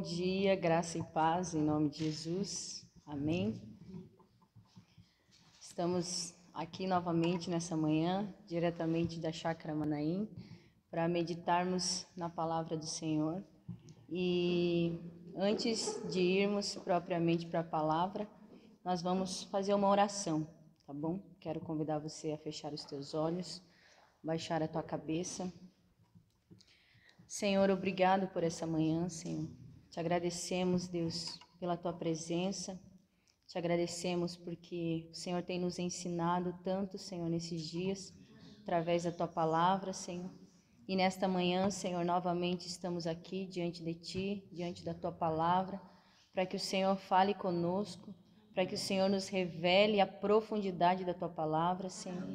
dia, graça e paz em nome de Jesus. Amém. Estamos aqui novamente nessa manhã, diretamente da Chácara Manaim, para meditarmos na palavra do Senhor. E antes de irmos propriamente para a palavra, nós vamos fazer uma oração, tá bom? Quero convidar você a fechar os teus olhos, baixar a tua cabeça. Senhor, obrigado por essa manhã, Senhor. Te agradecemos, Deus, pela tua presença. Te agradecemos porque o Senhor tem nos ensinado tanto, Senhor, nesses dias, através da tua palavra, Senhor. E nesta manhã, Senhor, novamente estamos aqui diante de ti, diante da tua palavra, para que o Senhor fale conosco, para que o Senhor nos revele a profundidade da tua palavra, Senhor.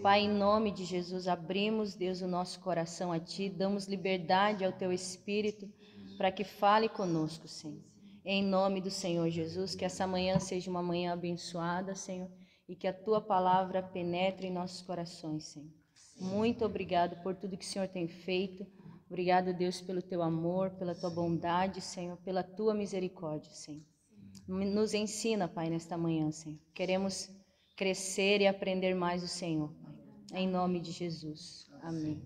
Pai, em nome de Jesus, abrimos, Deus, o nosso coração a ti, damos liberdade ao teu Espírito para que fale conosco, Senhor. Em nome do Senhor Jesus, que essa manhã seja uma manhã abençoada, Senhor, e que a tua palavra penetre em nossos corações, Senhor. Muito obrigado por tudo que o Senhor tem feito. Obrigado, Deus, pelo teu amor, pela tua bondade, Senhor, pela tua misericórdia, Senhor. Nos ensina, Pai, nesta manhã, Senhor. Queremos crescer e aprender mais do Senhor, Pai. Em nome de Jesus. Amém.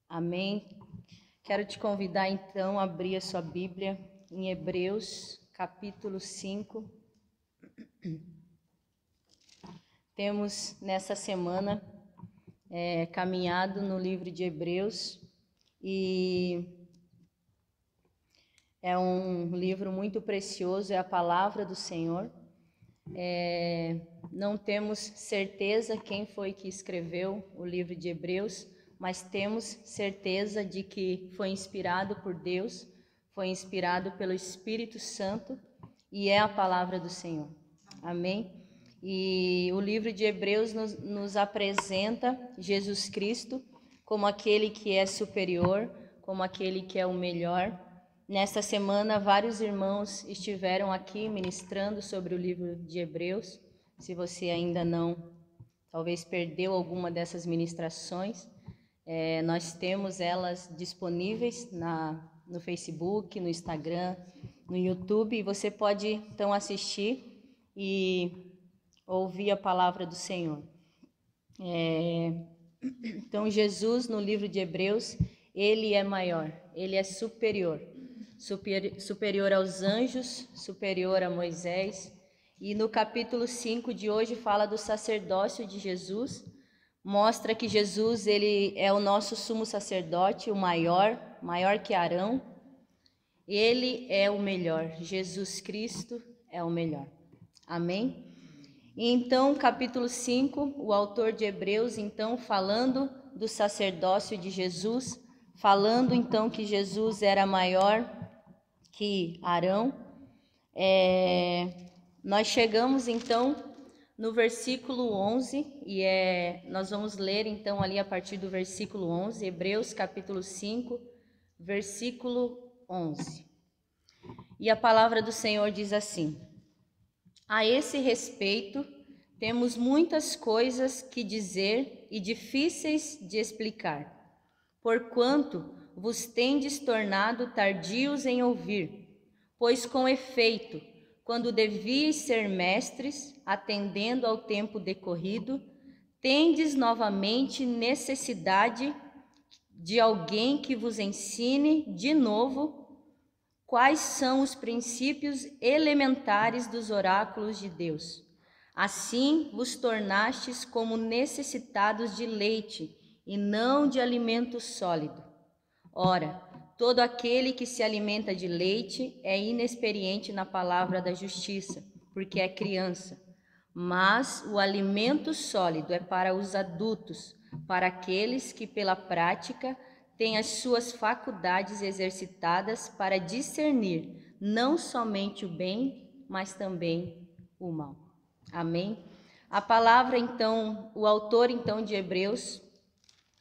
Amém. Quero te convidar, então, a abrir a sua Bíblia em Hebreus, capítulo 5. Temos, nessa semana, caminhado no livro de Hebreus e é um livro muito precioso, é a palavra do Senhor. Não temos certeza quem foi que escreveu o livro de Hebreus, mas temos certeza de que foi inspirado por Deus, foi inspirado pelo Espírito Santo e é a palavra do Senhor. Amém? E o livro de Hebreus nos apresenta Jesus Cristo como aquele que é superior, como aquele que é o melhor. Nesta semana, vários irmãos estiveram aqui ministrando sobre o livro de Hebreus. Se você ainda não, talvez perdeu alguma dessas ministrações, nós temos elas disponíveis no Facebook, no Instagram, no YouTube. E você pode, então, assistir e ouvir a palavra do Senhor. Então, Jesus, no livro de Hebreus, ele é maior, ele é superior. Superior aos anjos, superior a Moisés. E no capítulo 5 de hoje fala do sacerdócio de Jesus, mostra que Jesus ele é o nosso sumo sacerdote, o maior que Arão. Ele é o melhor, Jesus Cristo é o melhor. Amém? E então, capítulo 5, o autor de Hebreus, então, falando do sacerdócio de Jesus, falando então que Jesus era maior que Arão, nós chegamos então no versículo 11, e nós vamos ler então ali a partir do versículo 11, Hebreus capítulo 5, versículo 11. E a palavra do Senhor diz assim: a esse respeito, temos muitas coisas que dizer e difíceis de explicar, porquanto vos tendes tornado tardios em ouvir. Pois com efeito, quando devíeis ser mestres, atendendo ao tempo decorrido, tendes novamente necessidade de alguém que vos ensine de novo quais são os princípios elementares dos oráculos de Deus. Assim vos tornastes como necessitados de leite e não de alimento sólido. Ora, todo aquele que se alimenta de leite é inexperiente na palavra da justiça, porque é criança. Mas o alimento sólido é para os adultos, para aqueles que pela prática têm as suas faculdades exercitadas para discernir não somente o bem, mas também o mal. Amém? A palavra, então, o autor, então, de Hebreus,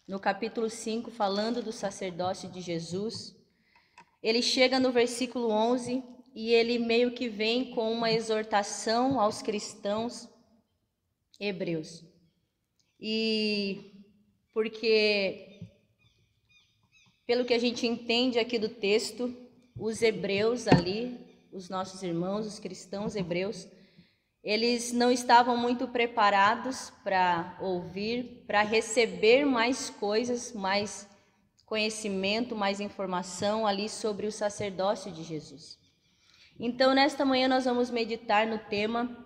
no capítulo 5, falando do sacerdócio de Jesus, ele chega no versículo 11 e ele meio que vem com uma exortação aos cristãos hebreus. E porque, pelo que a gente entende aqui do texto, os hebreus ali, os nossos irmãos, os cristãos hebreus, eles não estavam muito preparados para ouvir, para receber mais coisas, mais conhecimento, mais informação ali sobre o sacerdócio de Jesus. Então, nesta manhã nós vamos meditar no tema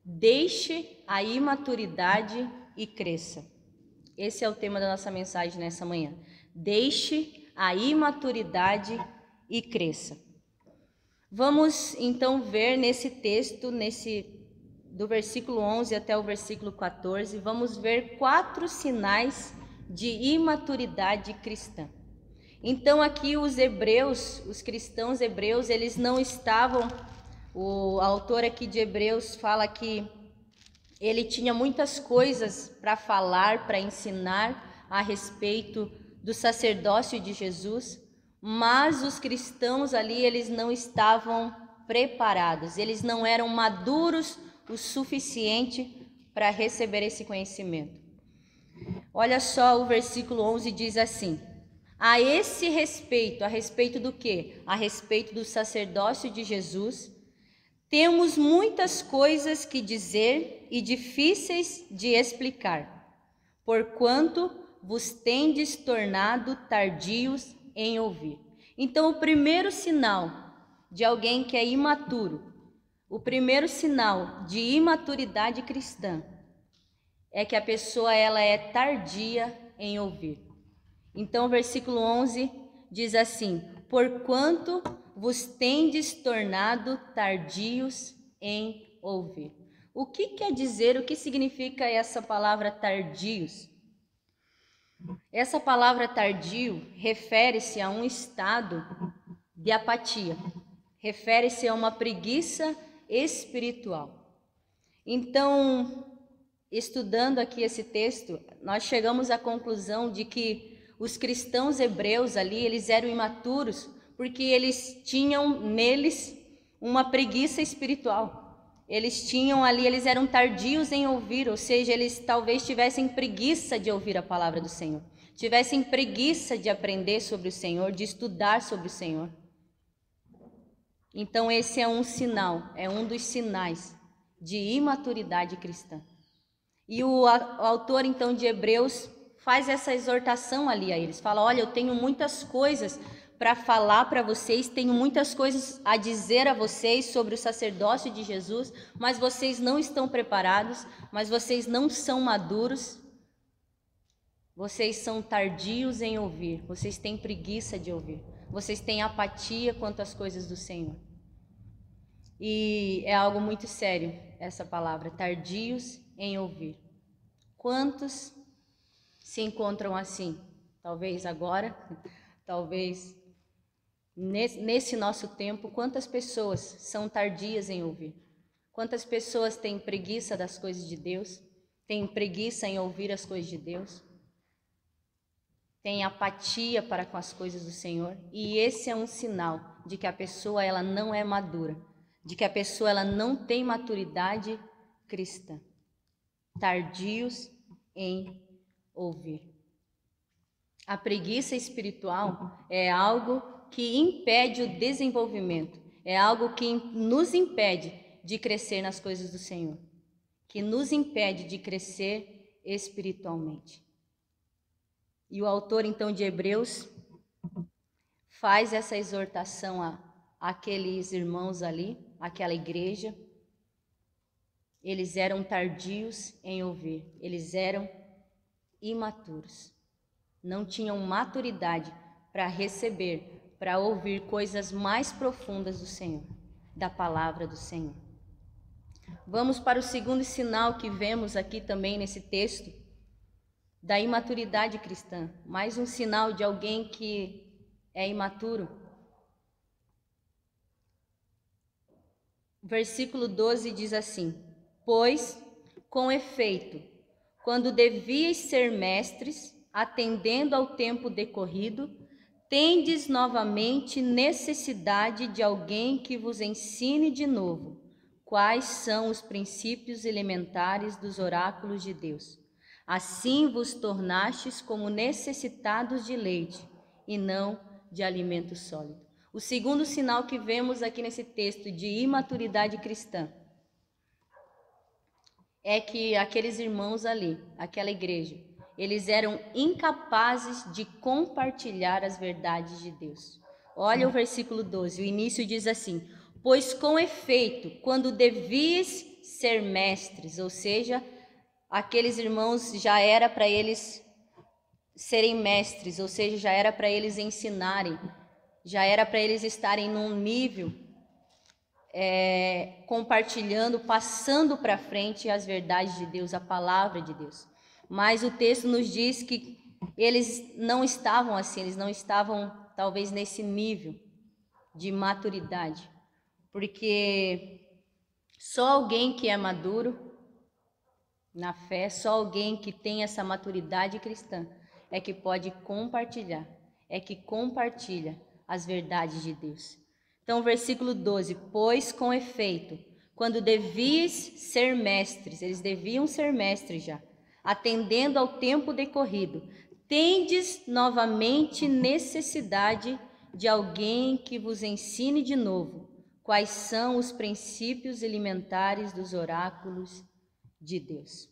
Deixe a imaturidade e cresça. Esse é o tema da nossa mensagem nessa manhã. Deixe a imaturidade e cresça. Vamos então ver nesse texto, do versículo 11 até o versículo 14, vamos ver 4 sinais de imaturidade cristã. Então aqui os hebreus, os cristãos hebreus, eles não estavam, o autor aqui de Hebreus fala que ele tinha muitas coisas para falar, para ensinar a respeito do sacerdócio de Jesus, mas os cristãos ali, eles não estavam preparados, eles não eram maduros o suficiente para receber esse conhecimento. Olha só, o versículo 11 diz assim: a esse respeito, a respeito do quê? A respeito do sacerdócio de Jesus, temos muitas coisas que dizer e difíceis de explicar, porquanto vos tendes tornado tardios em ouvir. Então, o primeiro sinal de alguém que é imaturo, o primeiro sinal de imaturidade cristã, é que a pessoa ela é tardia em ouvir. Então, o versículo 11 diz assim: porquanto vos tendes tornado tardios em ouvir. O que quer dizer, o que significa essa palavra tardios? Essa palavra tardio refere-se a um estado de apatia, refere-se a uma preguiça espiritual. Então, estudando aqui esse texto, nós chegamos à conclusão de que os cristãos hebreus ali, eles eram imaturos porque eles tinham neles uma preguiça espiritual. Eles tinham ali, eles eram tardios em ouvir, ou seja, eles talvez tivessem preguiça de ouvir a palavra do Senhor, tivessem preguiça de aprender sobre o Senhor, de estudar sobre o Senhor. Então esse é um sinal, é um dos sinais de imaturidade cristã. E o autor então de Hebreus faz essa exortação ali a eles, fala: olha, eu tenho muitas coisas para falar para vocês, tenho muitas coisas a dizer a vocês sobre o sacerdócio de Jesus, mas vocês não estão preparados, mas vocês não são maduros, vocês são tardios em ouvir, vocês têm preguiça de ouvir, vocês têm apatia quanto às coisas do Senhor. E é algo muito sério essa palavra, tardios em ouvir. Quantos se encontram assim? Talvez agora, talvez nesse nosso tempo, quantas pessoas são tardias em ouvir? Quantas pessoas têm preguiça das coisas de Deus? Têm preguiça em ouvir as coisas de Deus? Têm apatia para com as coisas do Senhor? E esse é um sinal de que a pessoa ela não é madura, de que a pessoa ela não tem maturidade cristã. Tardios em ouvir. A preguiça espiritual é algo que impede o desenvolvimento, é algo que nos impede de crescer nas coisas do Senhor, que nos impede de crescer espiritualmente. E o autor então de Hebreus faz essa exortação àqueles irmãos ali, àquela igreja. Eles eram tardios em ouvir, eles eram imaturos, não tinham maturidade para receber, para ouvir coisas mais profundas do Senhor, da palavra do Senhor. Vamos para o segundo sinal que vemos aqui também nesse texto, da imaturidade cristã, mais um sinal de alguém que é imaturo. Versículo 12 diz assim: pois, com efeito, quando devíeis ser mestres, atendendo ao tempo decorrido, tendes novamente necessidade de alguém que vos ensine de novo quais são os princípios elementares dos oráculos de Deus. Assim vos tornastes como necessitados de leite e não de alimento sólido. O segundo sinal que vemos aqui nesse texto de imaturidade cristã é que aqueles irmãos ali, aquela igreja, eles eram incapazes de compartilhar as verdades de Deus. Olha o versículo 12, o início diz assim: pois com efeito, quando devias ser mestres, ou seja, aqueles irmãos já era para eles serem mestres, ou seja, já era para eles ensinarem, já era para eles estarem num nível compartilhando, passando para frente as verdades de Deus, a palavra de Deus. Mas o texto nos diz que eles não estavam assim, eles não estavam talvez nesse nível de maturidade, porque só alguém que é maduro na fé, só alguém que tem essa maturidade cristã é que pode compartilhar, é que compartilha as verdades de Deus. Então, versículo 12, pois com efeito, quando devias ser mestres, eles deviam ser mestres já, atendendo ao tempo decorrido, tendes novamente necessidade de alguém que vos ensine de novo quais são os princípios elementares dos oráculos de Deus.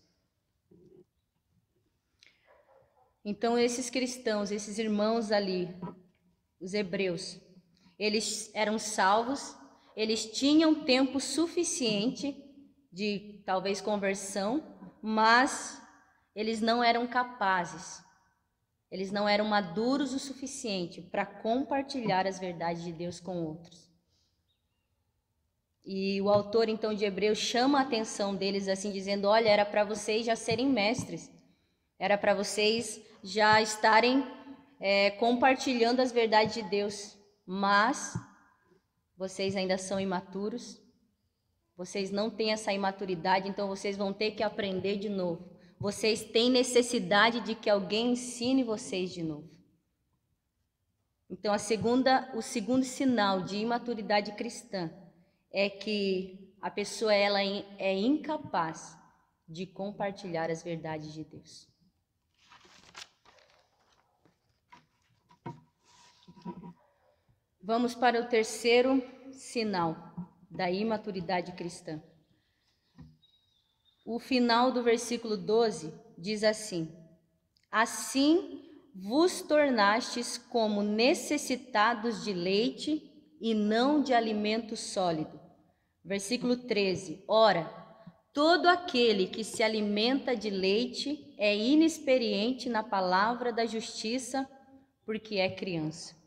Então, esses cristãos, esses irmãos ali, os hebreus, eles eram salvos, eles tinham tempo suficiente de talvez conversão, mas eles não eram capazes, eles não eram maduros o suficiente para compartilhar as verdades de Deus com outros. E o autor então de Hebreus chama a atenção deles assim, dizendo: olha, era para vocês já serem mestres, era para vocês já estarem compartilhando as verdades de Deus, mas vocês ainda são imaturos, vocês não têm essa imaturidade, então vocês vão ter que aprender de novo. Vocês têm necessidade de que alguém ensine vocês de novo. Então, o segundo sinal de imaturidade cristã é que a pessoa ela é incapaz de compartilhar as verdades de Deus. Vamos para o terceiro sinal da imaturidade cristã. O final do versículo 12 diz assim: assim vos tornastes como necessitados de leite e não de alimento sólido. Versículo 13: ora, todo aquele que se alimenta de leite é inexperiente na palavra da justiça, porque é criança.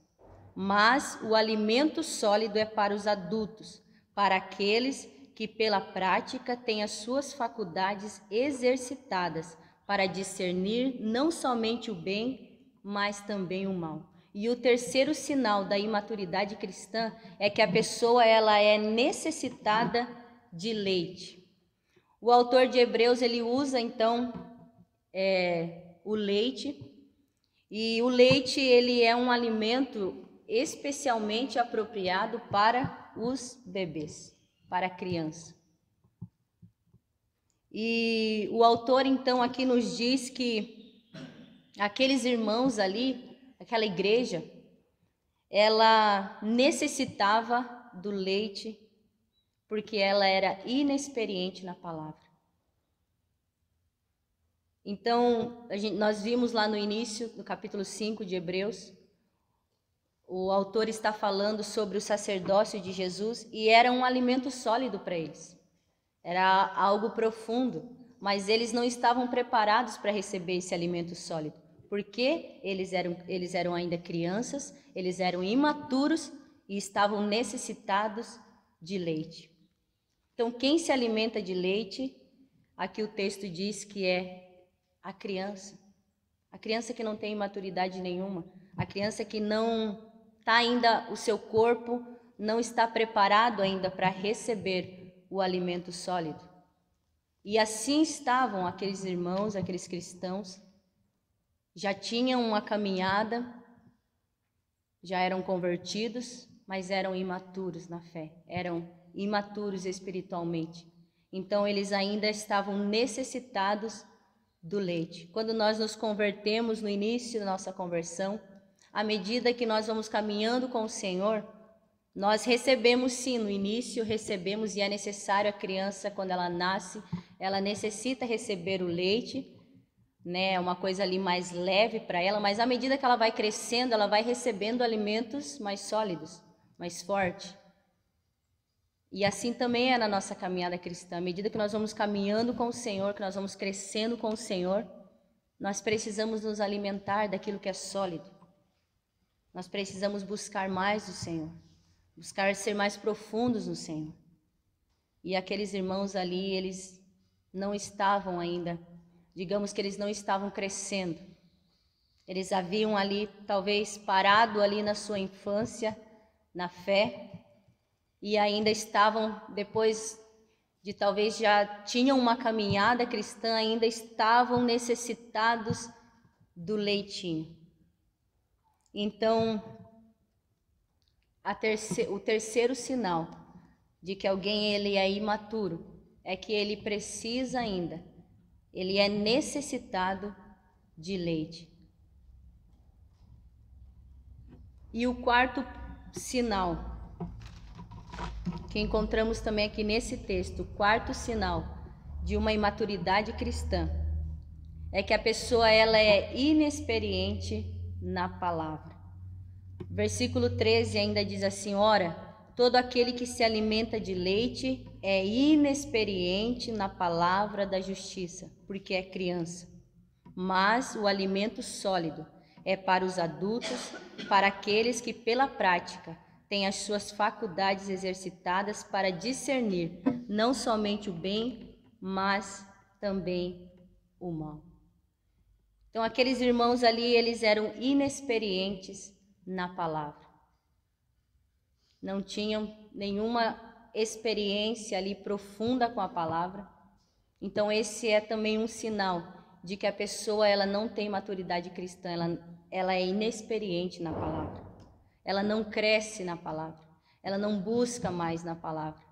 Mas o alimento sólido é para os adultos, para aqueles que pela prática têm as suas faculdades exercitadas para discernir não somente o bem, mas também o mal. E o terceiro sinal da imaturidade cristã é que a pessoa ela é necessitada de leite. O autor de Hebreus ele usa então o leite, e o leite ele é um alimento especialmente apropriado para os bebês, para a criança. E o autor então aqui nos diz que aqueles irmãos ali, aquela igreja, ela necessitava do leite porque ela era inexperiente na palavra. Então, nós vimos lá no início do capítulo 5 de Hebreus, o autor está falando sobre o sacerdócio de Jesus e era um alimento sólido para eles. Era algo profundo, mas eles não estavam preparados para receber esse alimento sólido, porque eles eram ainda crianças, eles eram imaturos e estavam necessitados de leite. Então, quem se alimenta de leite, aqui o texto diz que é a criança que não tem maturidade nenhuma, a criança que não está ainda, o seu corpo não está preparado ainda para receber o alimento sólido. E assim estavam aqueles irmãos, aqueles cristãos, já tinham uma caminhada, já eram convertidos, mas eram imaturos na fé, eram imaturos espiritualmente. Então eles ainda estavam necessitados do leite. Quando nós nos convertemos no início da nossa conversão, à medida que nós vamos caminhando com o Senhor, Nós recebemos sim, no início recebemos, e é necessário a criança, quando ela nasce, ela necessita receber o leite, né? É uma coisa ali mais leve para ela, mas à medida que ela vai crescendo, ela vai recebendo alimentos mais sólidos, mais fortes. E assim também é na nossa caminhada cristã. À medida que nós vamos caminhando com o Senhor, que nós vamos crescendo com o Senhor, nós precisamos nos alimentar daquilo que é sólido. Nós precisamos buscar mais do Senhor, buscar ser mais profundos no Senhor. E aqueles irmãos ali, eles não estavam ainda, digamos que eles não estavam crescendo. Eles haviam ali, talvez, parado ali na sua infância, na fé, e ainda estavam, depois de talvez já tinham uma caminhada cristã, ainda estavam necessitados do leitinho. Então, o terceiro sinal de que alguém ele é imaturo é que ele precisa ainda, ele é necessitado de leite. E o quarto sinal que encontramos também aqui nesse texto, o quarto sinal de uma imaturidade cristã, é que a pessoa ela é inexperiente na palavra. Versículo 13 ainda diz assim: ora, todo aquele que se alimenta de leite é inexperiente na palavra da justiça, porque é criança. Mas o alimento sólido é para os adultos, para aqueles que pela prática têm as suas faculdades exercitadas para discernir não somente o bem, mas também o mal. Então aqueles irmãos ali, eles eram inexperientes na palavra. Não tinham nenhuma experiência ali profunda com a palavra. Então esse é também um sinal de que a pessoa ela não tem maturidade cristã, ela é inexperiente na palavra. Ela não cresce na palavra, ela não busca mais na palavra.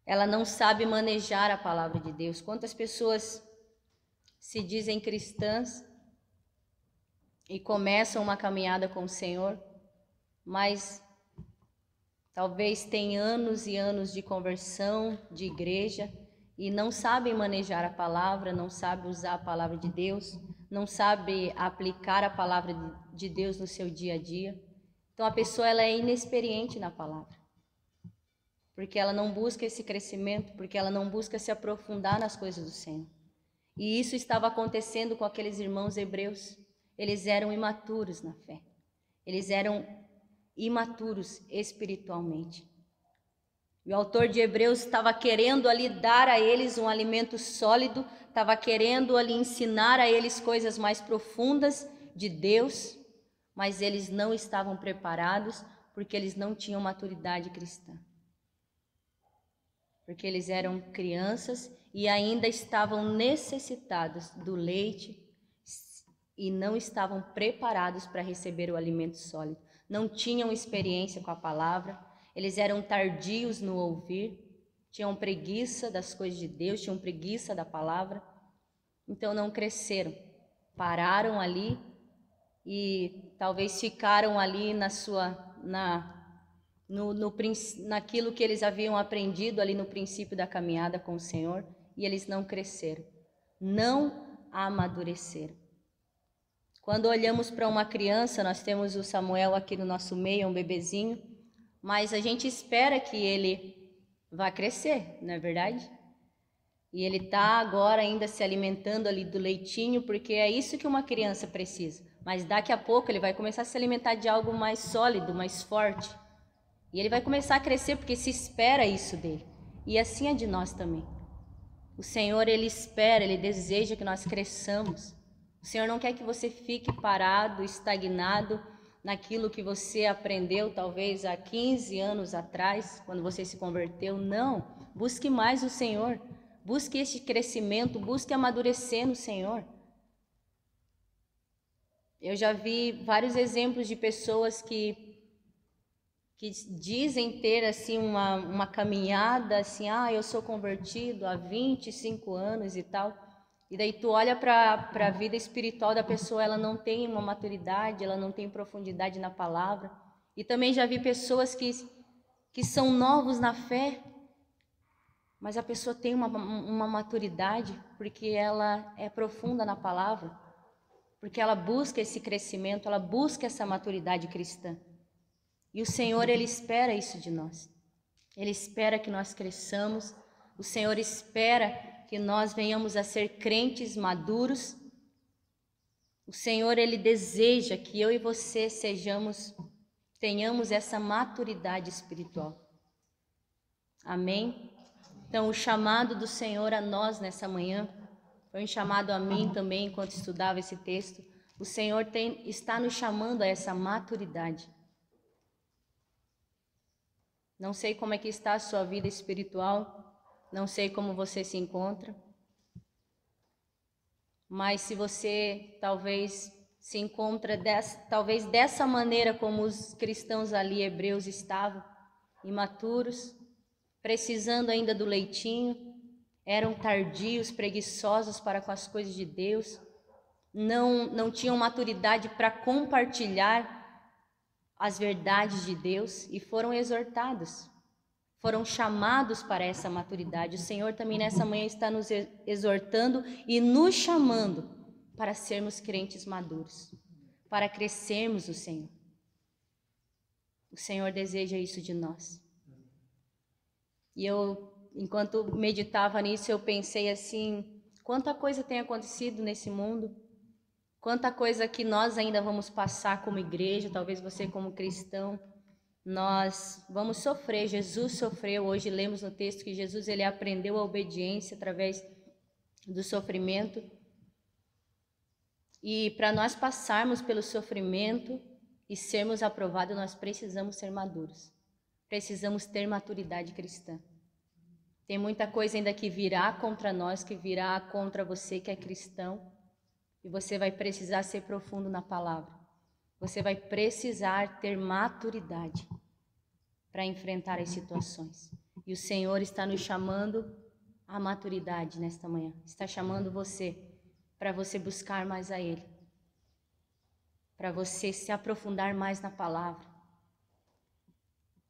Ela não sabe manejar a palavra de Deus. Quantas pessoas se dizem cristãs e começam uma caminhada com o Senhor, mas talvez tem anos e anos de conversão, de igreja, e não sabem manejar a palavra, não sabem usar a palavra de Deus, não sabem aplicar a palavra de Deus no seu dia a dia. Então a pessoa ela é inexperiente na palavra, porque ela não busca esse crescimento, porque ela não busca se aprofundar nas coisas do Senhor. E isso estava acontecendo com aqueles irmãos hebreus. Eles eram imaturos na fé, eles eram imaturos espiritualmente. E o autor de Hebreus estava querendo ali dar a eles um alimento sólido, estava querendo ali ensinar a eles coisas mais profundas de Deus, mas eles não estavam preparados porque eles não tinham maturidade cristã. Porque eles eram crianças e ainda estavam necessitados do leite e não estavam preparados para receber o alimento sólido. Não tinham experiência com a palavra, eles eram tardios no ouvir, tinham preguiça das coisas de Deus, tinham preguiça da palavra, então não cresceram, pararam ali e talvez ficaram ali naquilo que eles haviam aprendido ali no princípio da caminhada com o Senhor, e eles não cresceram, não amadureceram. Quando olhamos para uma criança, nós temos o Samuel aqui no nosso meio, um bebezinho, mas a gente espera que ele vá crescer, não é verdade? E ele está agora ainda se alimentando ali do leitinho, porque é isso que uma criança precisa. Mas daqui a pouco ele vai começar a se alimentar de algo mais sólido, mais forte. E ele vai começar a crescer porque se espera isso dele. E assim é de nós também. O Senhor, Ele espera, Ele deseja que nós cresçamos. O Senhor não quer que você fique parado, estagnado naquilo que você aprendeu talvez há 15 anos atrás, quando você se converteu. Não, busque mais o Senhor, busque este crescimento, busque amadurecer no Senhor. Eu já vi vários exemplos de pessoas que dizem ter assim uma caminhada assim, eu sou convertido há 25 anos e tal. E daí tu olha para a vida espiritual da pessoa, ela não tem uma maturidade, ela não tem profundidade na palavra. E também já vi pessoas que são novos na fé, mas a pessoa tem uma maturidade porque ela é profunda na palavra, porque ela busca esse crescimento, ela busca essa maturidade cristã. E o Senhor, Ele espera isso de nós. Ele espera que nós cresçamos, o Senhor espera que nós venhamos a ser crentes maduros. O Senhor, Ele deseja que eu e você tenhamos essa maturidade espiritual. Amém? Então, o chamado do Senhor a nós nessa manhã, foi um chamado a mim também, enquanto estudava esse texto. O Senhor está nos chamando a essa maturidade. Não sei como é que está a sua vida espiritual, não sei como você se encontra, mas se você talvez se encontra talvez dessa maneira como os cristãos ali, hebreus, estavam, imaturos, precisando ainda do leitinho, eram tardios, preguiçosos para com as coisas de Deus, não tinham maturidade para compartilhar as verdades de Deus e foram exortados, foram chamados para essa maturidade. O Senhor também nessa manhã está nos exortando e nos chamando para sermos crentes maduros, para crescermos no Senhor. O Senhor deseja isso de nós. E enquanto meditava nisso, eu pensei assim, quanta coisa tem acontecido nesse mundo, quanta coisa que nós ainda vamos passar como igreja, talvez você como cristão, nós vamos sofrer. Jesus sofreu, hoje lemos no texto que Jesus ele aprendeu a obediência através do sofrimento. E para nós passarmos pelo sofrimento e sermos aprovados, nós precisamos ser maduros, precisamos ter maturidade cristã. Tem muita coisa ainda que virá contra nós, que virá contra você que é cristão, e você vai precisar ser profundo na palavra. Você vai precisar ter maturidade para enfrentar as situações. E o Senhor está nos chamando à maturidade nesta manhã. Está chamando você para você buscar mais a Ele, para você se aprofundar mais na palavra.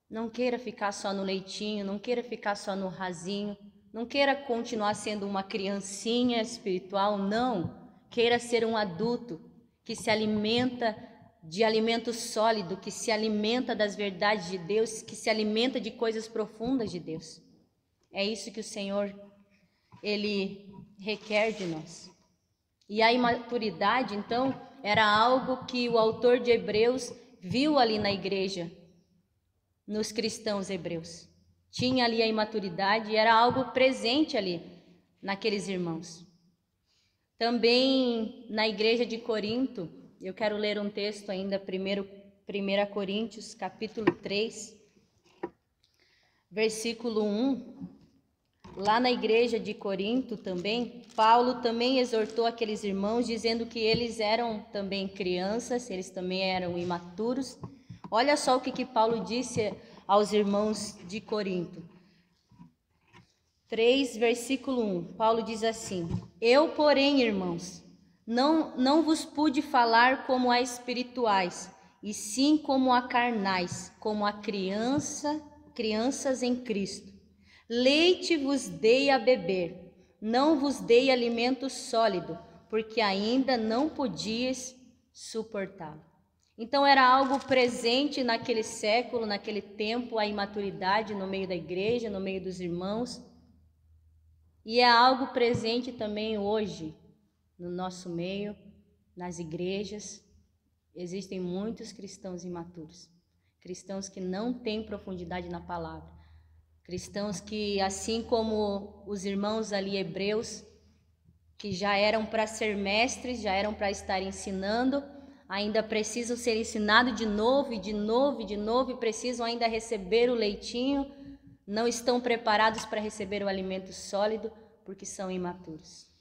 Não queira ficar só no leitinho, não queira ficar só no rasinho, não queira continuar sendo uma criancinha espiritual, não. Queira ser um adulto que se alimenta de alimento sólido, que se alimenta das verdades de Deus, que se alimenta de coisas profundas de Deus. É isso que o Senhor, Ele requer de nós. E a imaturidade, então, era algo que o autor de Hebreus viu ali na igreja, nos cristãos hebreus. Tinha ali a imaturidade e era algo presente ali naqueles irmãos. Também na igreja de Corinto, eu quero ler um texto ainda, 1 Coríntios, capítulo 3, versículo 1. Lá na igreja de Corinto também, Paulo também exortou aqueles irmãos, dizendo que eles eram também crianças, eles também eram imaturos. Olha só o que Paulo disse aos irmãos de Corinto. 3, versículo 1, Paulo diz assim: Eu, porém, irmãos, não vos pude falar como a espirituais, e sim como a carnais, como a crianças em Cristo. Leite vos dei a beber, não vos dei alimento sólido, porque ainda não podias suportá-lo. Então era algo presente naquele século, naquele tempo, a imaturidade no meio da igreja, no meio dos irmãos. E é algo presente também hoje, no nosso meio, nas igrejas. Existem muitos cristãos imaturos, cristãos que não têm profundidade na palavra, cristãos que, assim como os irmãos ali hebreus, que já eram para ser mestres, já eram para estar ensinando, ainda precisam ser ensinados de novo, e de novo, e de novo, e precisam ainda receber o leitinho, não estão preparados para receber o alimento sólido, porque são imaturos.